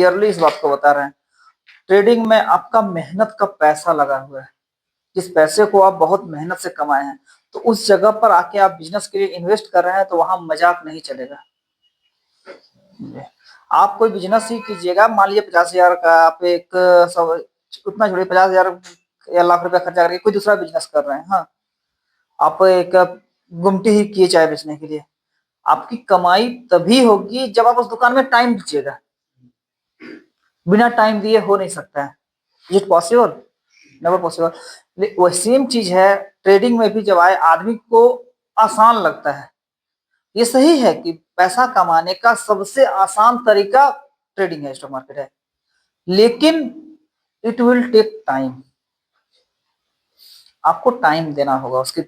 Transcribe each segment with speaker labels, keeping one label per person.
Speaker 1: Clearly इस बात को बता रहे हैं। ट्रेडिंग में आपका मेहनत का पैसा लगा हुआ है, जिस पैसे को आप बहुत मेहनत से कमाए हैं, तो उस जगह पर आके आप बिजनेस के लिए इन्वेस्ट कर रहे हैं, तो वहां मजाक नहीं चलेगा। आप कोई बिजनेस ही कीजिएगा, मान लीजिए 50,000 का आप एक उतना छोड़िए, 50,000 या लाख रुपया खर्चा करके कोई दूसरा बिजनेस कर रहे हैं, हाँ, आप एक गुमटी ही किए चाय बेचने के लिए, आपकी कमाई तभी होगी जब आप उस दुकान में टाइम दीजिएगा। बिना टाइम दिए हो नहीं सकता है। Is it possible? Never possible. वो सेम चीज है ट्रेडिंग में भी, जब आए आदमी को आसान लगता है। ये सही है कि पैसा कमाने का सबसे आसान तरीका ट्रेडिंग है, स्टॉक मार्केट है, लेकिन इट विल टेक टाइम। आपको टाइम देना होगा, उसके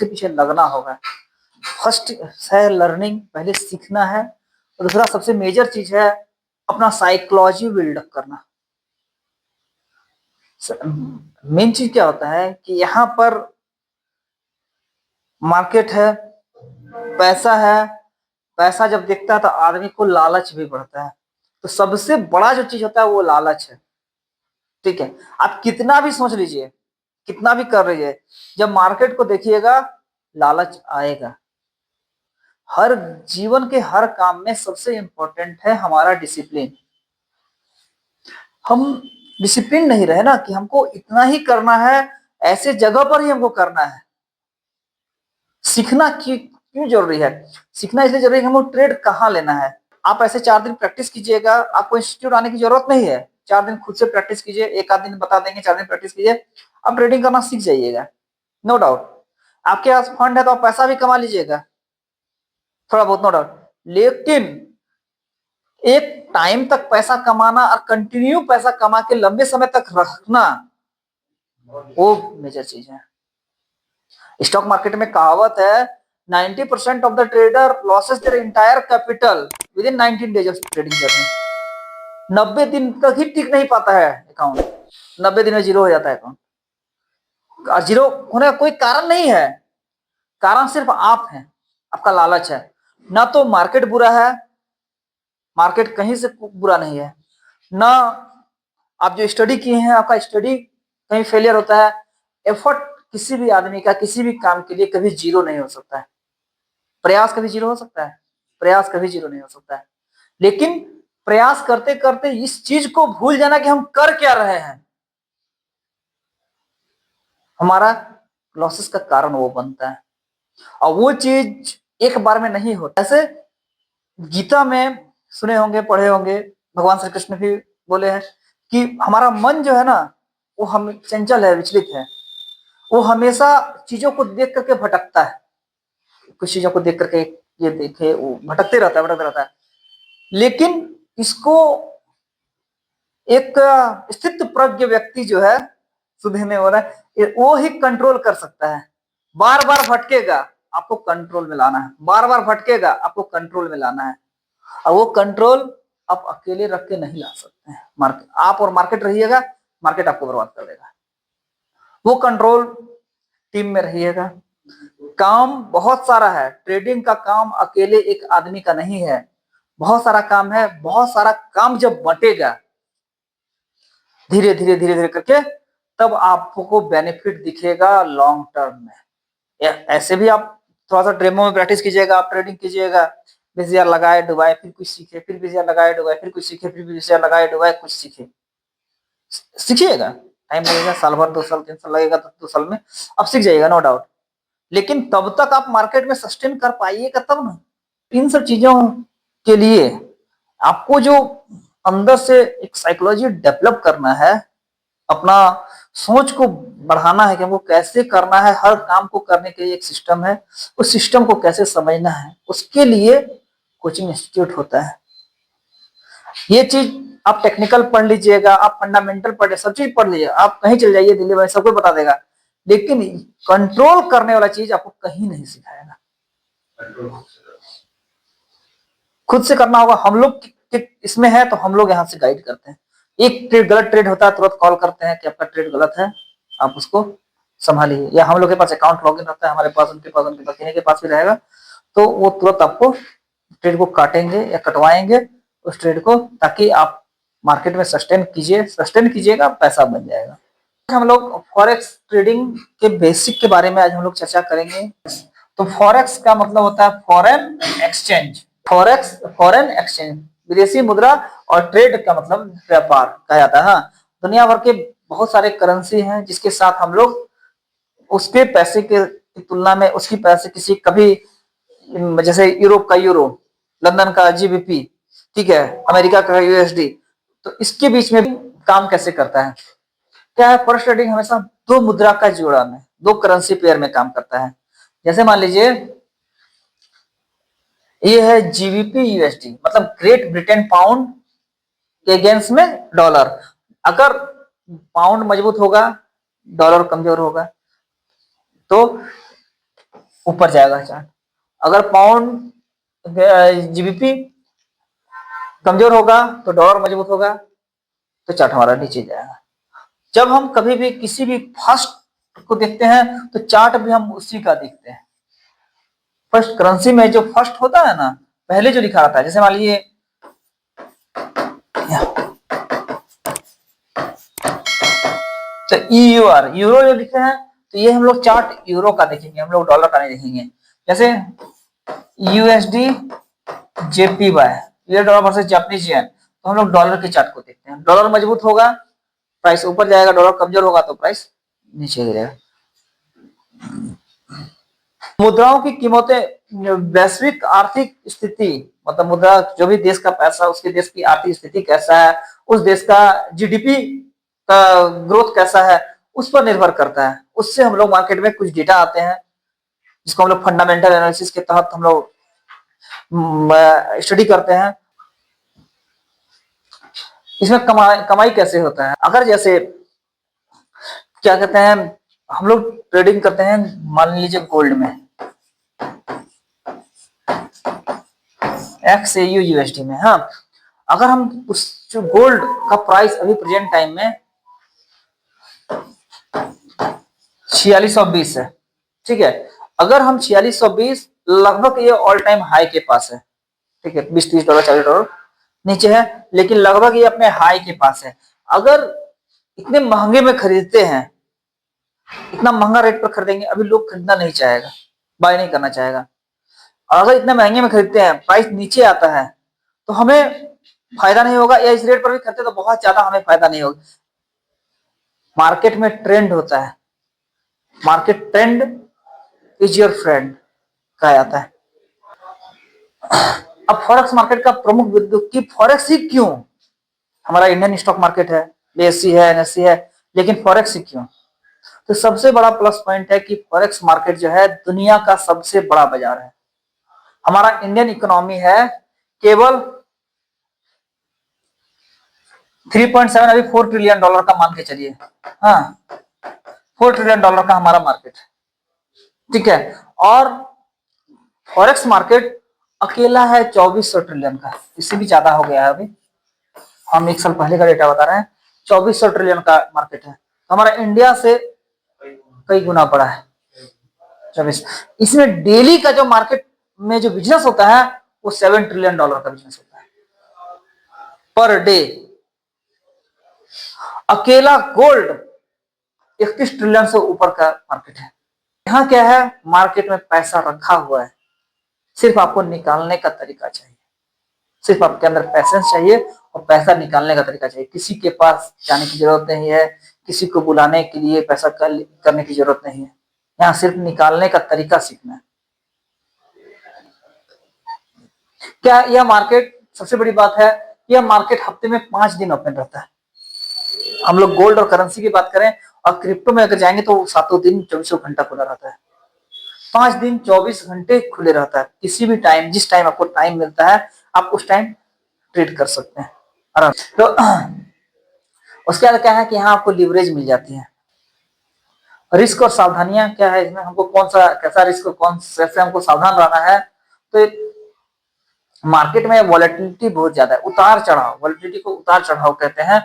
Speaker 1: पीछे लगना होगा। फर्स्ट है लर्निंग, पहले सीखना है, और दूसरा सबसे मेजर चीज है अपना साइकोलॉजी बिल्डअप करना। मेन चीज क्या होता है कि यहाँ पर मार्केट है, पैसा है, पैसा जब दिखता है तो आदमी को लालच भी बढ़ता है। तो सबसे बड़ा जो चीज होता है वो लालच है, ठीक है। आप कितना भी सोच लीजिए, कितना भी कर रही है, जब मार्केट को देखिएगा लालच आएगा। हर जीवन के हर काम में सबसे इंपॉर्टेंट है हमारा डिसिप्लिन। हम डिसिप्लिन नहीं रहे ना कि हमको इतना ही करना है, ऐसे जगह पर ही हमको करना है। सीखना क्यों जरूरी है? सीखना इसलिए जरूरी है कि हमको ट्रेड कहाँ लेना है। आप ऐसे 4 दिन प्रैक्टिस कीजिएगा, आपको इंस्टीट्यूट आने की जरूरत नहीं है। 4 दिन खुद से प्रैक्टिस कीजिए, एक आध दिन बता देंगे, 4 दिन प्रैक्टिस कीजिए, आप ट्रेडिंग करना सीख जाइएगा, नो डाउट। आपके पास फंड है तो आप पैसा भी कमा लीजिएगा थोड़ा बहुत, नो डाउट। लेकिन एक टाइम तक पैसा कमाना और कंटिन्यू पैसा कमा के लंबे समय तक रखना, वो मेजर चीज है। स्टॉक मार्केट में कहावत है, 90% of the trader losses their entire capital with in 19 days of trading journey. 90 दिन तक ही टिक नहीं पाता है अकाउंट, 90 दिन में जीरो हो जाता है अकाउंट। और जीरो होने का कोई कारण नहीं है, कारण सिर्फ आप हैं, आपका लालच है। ना तो मार्केट बुरा है, मार्केट कहीं से बुरा नहीं है, ना आप जो स्टडी किए हैं आपका स्टडी कहीं फेलियर होता है। एफर्ट किसी भी आदमी का किसी भी काम के लिए कभी जीरो नहीं हो सकता है। प्रयास कभी जीरो हो सकता है? प्रयास कभी जीरो नहीं हो सकता है। लेकिन प्रयास करते करते इस चीज को भूल जाना कि हम कर क्या रहे हैं, हमारा लॉसेस का कारण वो बनता है। और वो चीज एक बार में नहीं होता। ऐसे गीता में सुने होंगे, पढ़े होंगे, भगवान श्री कृष्ण भी बोले हैं कि हमारा मन जो है ना, वो हम चंचल है, विचलित है, वो हमेशा चीजों को देख करके भटकता है। कुछ चीजों को देख करके ये देखे, वो भटकते रहता है। लेकिन इसको एक स्थित प्रज्ञ व्यक्ति जो है, सुधीने हो रहा है, वो ही कंट्रोल कर सकता है। बार बार भटकेगा, आपको कंट्रोल में लाना है, बार बार भटकेगा, आपको कंट्रोल में लाना है। और वो कंट्रोल आप अकेले रख के नहीं ला सकते हैं। मार्केट, आप और मार्केट रहिएगा, मार्केट आपको बर्बाद कर देगा। वो कंट्रोल टीम में रहिएगा। काम बहुत सारा है, ट्रेडिंग का काम अकेले एक आदमी का नहीं है, बहुत सारा काम है। बहुत सारा काम जब बटेगा धीरे धीरे धीरे धीरे करके, तब आपको बेनिफिट दिखेगा लॉन्ग टर्म में। ऐसे भी आप थोड़ा सा डेमो में प्रैक्टिस कीजिएगा, आप ट्रेडिंग कीजिएगा, 20,000 लगाए डुबाए, फिर कुछ सीखे, फिर 20,000 लगाए डुबाए, फिर कुछ सीखे, फिर 20,000 लगाए डुबाए, कुछ सीखे, सीखिएगा। टाइम लगेगा, साल भर, 2 साल 3 साल लगेगा, तो 2 साल में आप सीख जाइएगा, नो डाउट। लेकिन तब तक आप मार्केट में सस्टेन कर पाइएगा तब ना। इन सब चीजों के लिए आपको जो अंदर से एक साइकोलॉजी डेवलप करना है, अपना सोच को बढ़ाना है कि हमको कैसे करना है। हर काम को करने के लिए एक सिस्टम है, उस सिस्टम को कैसे समझना है, उसके लिए कोचिंग इंस्टीट्यूट होता है। ये चीज आप टेक्निकल पढ़ लीजिएगा, आप फंडामेंटल पढ़, सब चीज पढ़ लीजिए, आप कहीं चल जाइए दिल्ली में, सबको बता देगा। लेकिन कंट्रोल करने वाला चीज आपको कहीं नहीं सिखाएगा, खुद से करना होगा। हम लोग इसमें है तो हम लोग यहाँ से गाइड करते हैं। एक ट्रेड गलत ट्रेड होता है, तुरंत कॉल करते हैं कि आपका ट्रेड गलत है, आप उसको संभालिए। या हम लोग के पास अकाउंट लॉगिन रहता है, हमारे पास, उनके पास, उनके पास, किसी के पास भी रहेगा, तो वो तुरंत आपको ट्रेड को काटेंगे या कटवाएंगे उस ट्रेड को, ताकि आप मार्केट में सस्टेन कीजिएगा, पैसा बन जाएगा। हम लोग फॉरेक्स ट्रेडिंग के बेसिक के बारे में आज हम लोग चर्चा करेंगे। तो फॉरेक्स का मतलब होता है फॉरेन एक्सचेंज। फॉरेन एक्सचेंज विदेशी मुद्रा, और ट्रेड का मतलब व्यापार कहा जाता है। हाँ, दुनिया भर के बहुत सारे करेंसी हैं जिसके साथ हम लोग उसके पैसे के तुलना में उसकी पैसे किसी कभी, जैसे यूरोप का यूरो, लंदन का जीबीपी, ठीक है, अमेरिका का यूएसडी, तो इसके बीच में काम कैसे करता है, क्या है, फॉरेक्स ट्रेडिंग हमेशा दो मुद्रा का जोड़ा में, दो करेंसी पेयर में काम करता है। जैसे मान लीजिए ये है जीबीपी यूएसडी, मतलब ग्रेट ब्रिटेन पाउंड के अगेंस्ट में डॉलर। अगर पाउंड मजबूत होगा, डॉलर कमजोर होगा तो ऊपर जाएगा चार्ट। अगर पाउंड जीबीपी कमजोर होगा तो डॉलर मजबूत होगा तो चार्ट हमारा नीचे जाएगा। जब हम कभी भी किसी भी फर्स्ट को देखते हैं तो चार्ट भी हम उसी का देखते हैं। फर्स्ट करेंसी में जो फर्स्ट होता है ना, पहले जो लिखा रहता है, जैसे मान लीजिए तो EUR, यूरो जो लिखे हैं, तो ये हम लोग चार्ट यूरो का देखेंगे, हम लोग डॉलर का नहीं देखेंगे। जैसे USD JPY, ये डॉलर वर्सेस जापानीज येन, तो हम लोग डॉलर के चार्ट को देखते हैं। डॉलर मजबूत होगा प्राइस ऊपर जाएगा, डॉलर कमजोर होगा तो प्राइस नीचे गिरेगा। मुद्राओं की कीमतें वैश्विक आर्थिक स्थिति, मतलब मुद्रा जो भी देश का पैसा, उसके देश की आर्थिक स्थिति कैसा है, उस देश का जीडीपी का ग्रोथ कैसा है, उस पर निर्भर करता है। उससे हम लोग मार्केट में कुछ डेटा आते हैं जिसको हम लोग फंडामेंटल एनालिसिस के तहत हम लोग स्टडी करते हैं। इसमें कमाई कैसे होता है, अगर जैसे क्या कहते हैं, हम लोग ट्रेडिंग करते हैं, मान लीजिए गोल्ड में XAU USD में। हाँ, अगर हम उस जो गोल्ड का प्राइस अभी प्रेजेंट टाइम में 4620 है, ठीक है, अगर हम 4620, लगभग ये ऑल टाइम हाई के पास है, ठीक है, $20-30 $40 नीचे है, लेकिन लगभग ये अपने हाई के पास है। अगर इतने महंगे में खरीदते हैं, इतना महंगा रेट पर खरीदेंगे, अभी लोग खरीदना नहीं चाहेगा, बाय नहीं करना चाहेगा। और अगर इतने महंगे में खरीदते हैं, प्राइस नीचे आता है, तो हमें फायदा नहीं होगा, या इस रेट पर भी खरीदते तो बहुत ज्यादा हमें फायदा नहीं होगा। मार्केट में ट्रेंड होता है, market trend is your friend कहा जाता है। अब फॉरेक्स मार्केट का प्रमुख बिंदु कि फॉरेक्स ही क्यों, हमारा इंडियन स्टॉक मार्केट है, BSE है, NSE है, लेकिन फॉरेक्स ही क्यों? तो सबसे बड़ा प्लस पॉइंट है कि फॉरेक्स मार्केट जो है दुनिया का सबसे बड़ा बाजार है। हमारा इंडियन इकोनॉमी है केवल 3.7, अभी $4 ट्रिलियन का मान के चलिए। हाँ, $4 ट्रिलियन का हमारा मार्केट है, ठीक है। और फॉरेक्स मार्केट अकेला है 2400 ट्रिलियन का, इससे भी ज्यादा हो गया है। अभी हम एक साल पहले का डेटा बता रहे हैं, 2400 ट्रिलियन का मार्केट है, तो हमारा इंडिया से कई गुना बड़ा है 24। इसमें डेली का जो मार्केट में जो बिजनेस होता है वो $7 ट्रिलियन का बिजनेस होता है पर डे। अकेला गोल्ड 31 ट्रिलियन से ऊपर का मार्केट है। यहाँ क्या है, मार्केट में पैसा रखा हुआ है, सिर्फ आपको निकालने का तरीका चाहिए, सिर्फ आपके अंदर पैसेंस चाहिए और पैसा निकालने का तरीका चाहिए। किसी के पास जाने की जरूरत नहीं है, किसी को बुलाने के लिए पैसा करने की जरूरत नहीं है, यहाँ सिर्फ निकालने का तरीका सीखना है। क्या यह मार्केट, सबसे बड़ी बात है, यह मार्केट हफ्ते में 5 दिन ओपन रहता है। हम लोग गोल्ड और करेंसी की बात करें और क्रिप्टो में अगर जाएंगे तो 7 दिन 24 घंटा खुला रहता है, 5 दिन 24 घंटे खुले रहता है। किसी भी टाइम, जिस टाइम आपको टाइम मिलता है, आप उस टाइम ट्रेड कर सकते हैं आराम। तो उसके बाद क्या है कि यहाँ आपको लीवरेज मिल जाती है। रिस्क और सावधानियां क्या है इसमें, हमको कौन सा कैसा रिस्क, कौन से हमको सावधान रहना है। तो मार्केट में वॉलेटिलिटी बहुत ज्यादा है, उतार चढ़ाव, वॉलेटिलिटी को उतार चढ़ाव कहते हैं।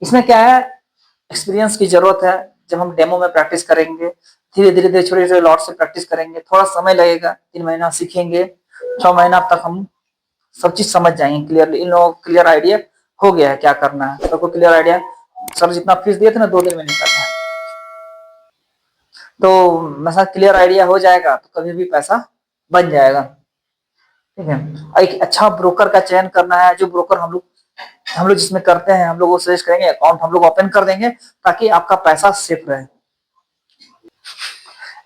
Speaker 1: इसमें क्या है, एक्सपीरियंस की जरूरत है। जब हम डेमो में प्रैक्टिस करेंगे, धीरे धीरे छोटे छोटे लॉट से प्रैक्टिस करेंगे, थोड़ा समय लगेगा, 3 महीना सीखेंगे, 6 महीना तक हम सब चीज समझ जाएंगे, क्लियरली इन लोगों को क्लियर आइडिया हो गया है, क्या करना है सबको क्लियर आइडिया। सर जितना फीस दिए थे ना 2 दिन में निकालना है, तो मेरा क्लियर आइडिया हो जाएगा तो कभी भी पैसा बन जाएगा। ठीक है, एक अच्छा ब्रोकर का चयन करना है, जो ब्रोकर हम लोग जिसमें करते हैं हम लोग वो सजेस्ट करेंगे, अकाउंट हम लोग ओपन कर देंगे ताकि आपका पैसा सेफ रहे।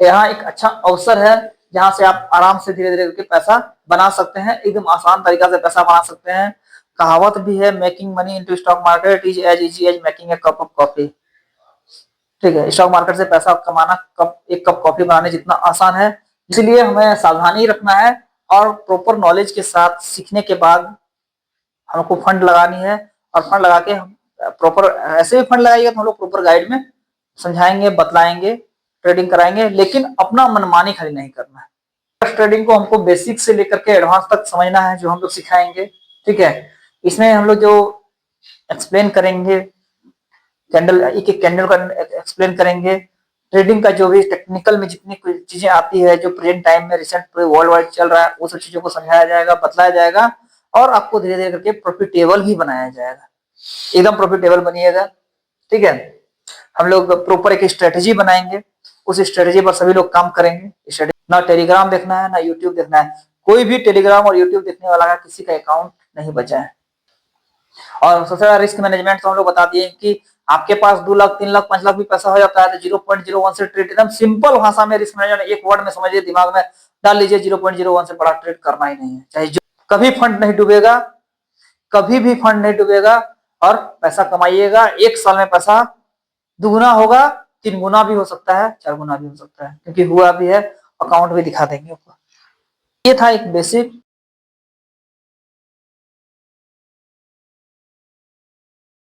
Speaker 1: यहाँ एक अच्छा अवसर है जहां से आप आराम से धीरे धीरे करके पैसा बना सकते हैं, एकदम आसान तरीका से पैसा बना सकते हैं। कहावत भी है, making money into stock market is as easy as making a cup of coffee. ठीक है, स्टॉक मार्केट से पैसा कमाना एक कप कॉफी बनाने जितना आसान है, इसलिए हमें सावधानी रखना है और प्रॉपर नॉलेज के साथ सीखने के बाद हमको फंड लगानी है। और फंड लगा के हम प्रॉपर ऐसे भी फंड लगाइएगा तो हम लोग प्रॉपर गाइड में समझाएंगे, बतलाएंगे, ट्रेडिंग कराएंगे, लेकिन अपना मनमानी खाली नहीं करना है। ट्रेडिंग को हमको बेसिक से लेकर के एडवांस तक समझना है, जो हम लोग सिखाएंगे। ठीक है, इसमें हम लोग जो एक्सप्लेन करेंगे, कैंडल एक एक कैंडल का एक्सप्लेन करेंगे, ट्रेडिंग का जो भी टेक्निकल में जितनी चीजें आती है जो प्रेजेंट टाइम में रिसेंट पूरे वर्ल्ड वाइड चल रहा है, वो सब चीजों को समझाया जाएगा, बतलाया जाएगा और आपको धीरे धीरे करके प्रॉफिटेबल ही बनाया जाएगा। एकदम प्रॉफिटेबल बनिएगा। ठीक है, हम लोग प्रॉपर एक स्ट्रेटेजी बनाएंगे, उस स्ट्रेटेजी पर सभी लोग काम करेंगे। ना टेलीग्राम देखना है ना यूट्यूब देखना है, कोई भी टेलीग्राम और यूट्यूब देखने वाला है किसी का अकाउंट नहीं बचा है। और सबसे बड़ा रिस्क मैनेजमेंट तो हम लोग बता दिए कि आपके पास 2 लाख 3 लाख 5 लाख भी पैसा हो जाता है तो 0.01 से ट्रेड, एकदम सिंपल भाषा में रिस्क मैनेजमेंट एक वर्ड में समझिए, दिमाग में डाल लीजिए, 0.01 से बड़ा ट्रेड करना ही नहीं है। चाहे जो कभी फंड नहीं डूबेगा, कभी भी फंड नहीं डूबेगा और पैसा कमाइएगा। 1 साल में पैसा दुगुना होगा, 3 गुना भी हो सकता है, 4 गुना भी हो सकता है, क्योंकि हुआ भी है, अकाउंट भी दिखा देंगे ऊपर। ये था एक बेसिक